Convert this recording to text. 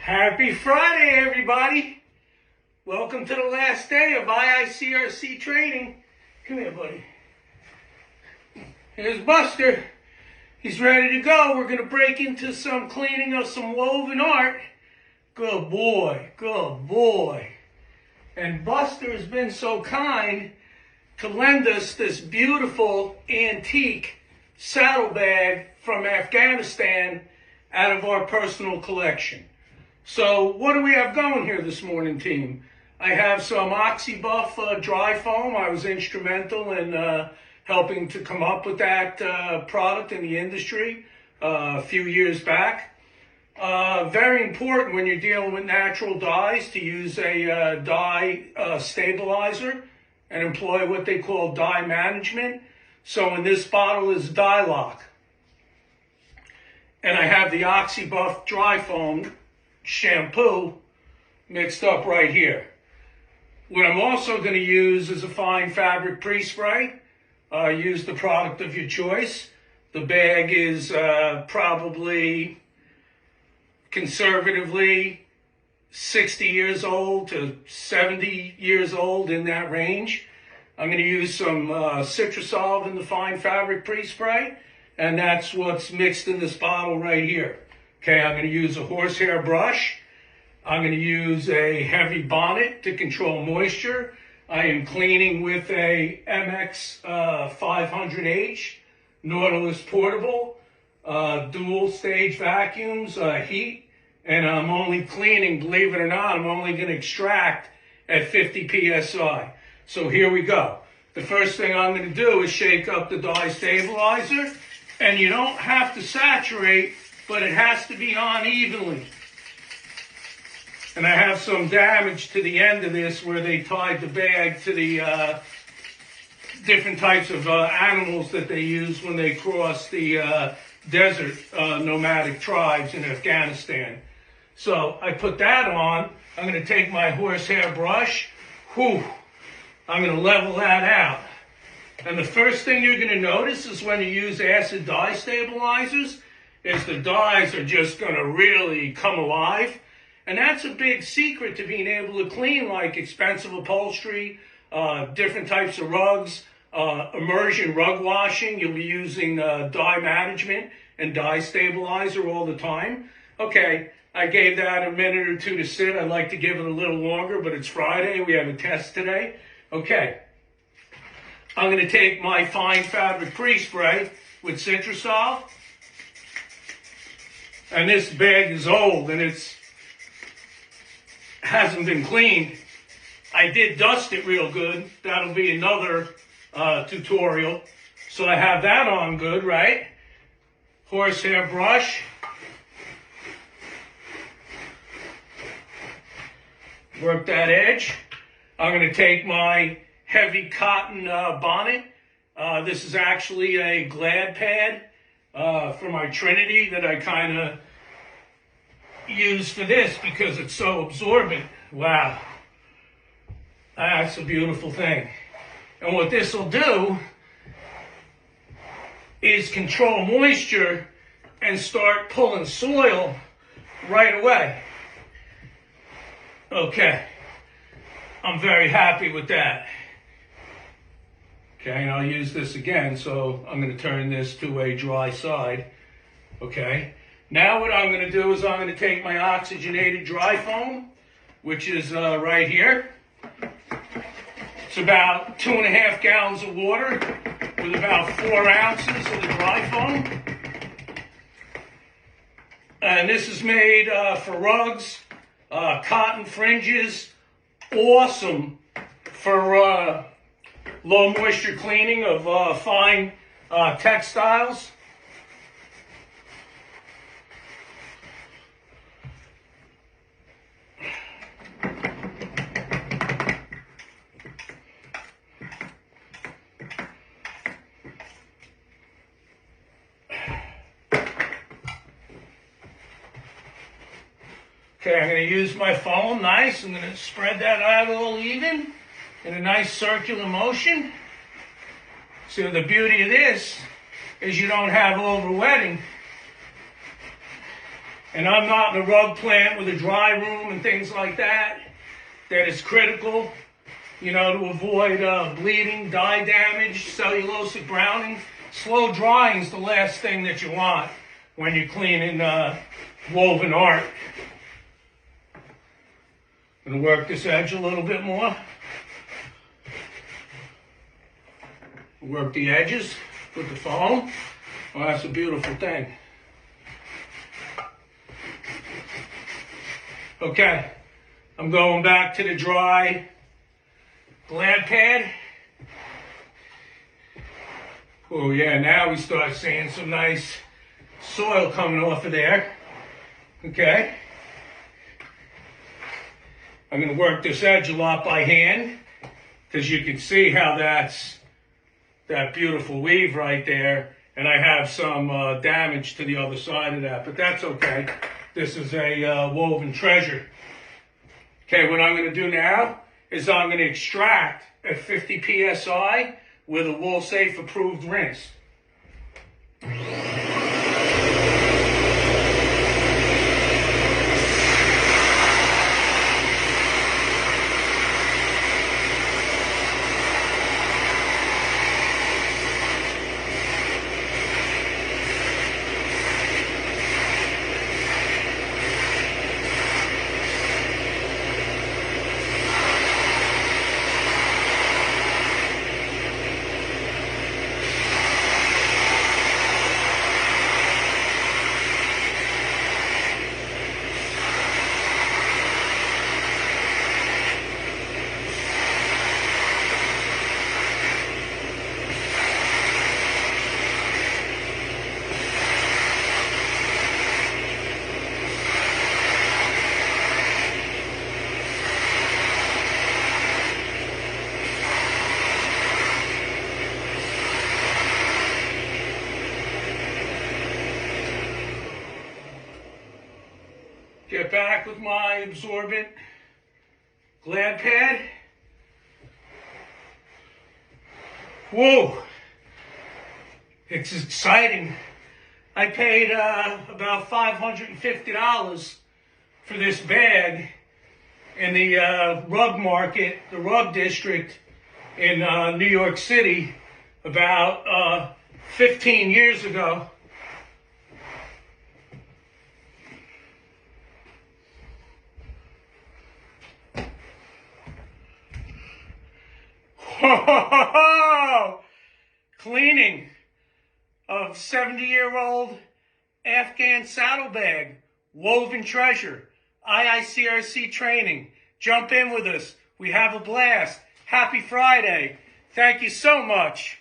Happy Friday, everybody. Welcome to the last day of IICRC training. Come here, buddy. Here's Buster. He's ready to go. We're going to break into some cleaning of some woven art. Good boy. Good boy. And Buster has been so kind to lend us this beautiful antique saddlebag from Afghanistan out of our personal collection. So what do we have going here this morning, team? I have some OxyBuff dry foam. I was instrumental in helping to come up with that product in the industry a few years back. Very important when you're dealing with natural dyes to use a dye stabilizer and employ what they call dye management. So in this bottle is dye lock. And I have the OxyBuff dry foam shampoo mixed up right here. What I'm also going to use is a fine fabric pre-spray. Use the product of your choice. The bag is probably conservatively 60 years old to 70 years old, in that range. I'm going to use some Citrusol in the fine fabric pre-spray, and that's what's mixed in this bottle right here. Okay, I'm going to use a horsehair brush. I'm going to use a heavy bonnet to control moisture. I am cleaning with a MX 500H Nautilus portable, dual stage vacuums, heat, and I'm only cleaning, believe it or not, I'm only going to extract at 50 PSI. So here we go. The first thing I'm going to do is shake up the dye stabilizer, and you don't have to saturate, but it has to be on evenly. And I have some damage to the end of this where they tied the bag to the different types of animals that they use when they cross the desert nomadic tribes in Afghanistan. So I put that on. I'm going to take my horsehair brush. I'm going to level that out. And the first thing you're going to notice is when you use acid dye stabilizers is the dyes are just going to really come alive. And that's a big secret to being able to clean, like expensive upholstery, different types of rugs, immersion rug washing. You'll be using dye management and dye stabilizer all the time. Okay, I gave that a minute or two to sit. I'd like to give it a little longer, but it's Friday. We have a test today. Okay, I'm going to take my fine fabric pre-spray with Citrusol. And this bag is old and hasn't been cleaned. I did dust it real good. That'll be another tutorial. So I have that on good, right? Horsehair brush. Work that edge. I'm going to take my heavy cotton bonnet. This is actually a Glad pad for my Trinity that I kind of use for this because it's so absorbent. Wow. That's a beautiful thing. And what this will do is control moisture and start pulling soil right away. Okay. I'm very happy with that. Okay, and I'll use this again, so I'm going to turn this to a dry side. Okay. Now what I'm going to do is I'm going to take my oxygenated dry foam, which is right here. It's about 2.5 gallons of water with about 4 ounces of the dry foam. And this is made for rugs, cotton fringes, awesome for low moisture cleaning of fine textiles. Okay, I'm going to use my foam, nice. I'm going to spread that out all even in a nice circular motion. So the beauty of this is you don't have overwetting. and I'm not in a rug plant with a dry room and things like that, that is critical, you know, to avoid bleeding, dye damage, cellulosic browning. Slow drying is the last thing that you want when you're cleaning woven art. I'm going to work this edge a little bit more. Work the edges with the foam. Well, that's a beautiful thing. Okay, I'm going back to the dry glad pad. Oh yeah, now we start seeing some nice soil coming off of there. Okay. I'm going to work this edge a lot by hand, because you can see how that's that beautiful weave right there, and I have some damage to the other side of that, but that's okay. This is a woven treasure. Okay, what I'm going to do now is I'm going to extract at 50 psi with a wool safe approved rinse. Get back with my absorbent glad pad. Whoa, it's exciting. I paid about $550 for this bag in the rug market, the rug district in New York City about 15 years ago. Cleaning of 70-year-old Afghan saddlebag, woven treasure, IICRC training. Jump in with us. We have a blast. Happy Friday. Thank you so much.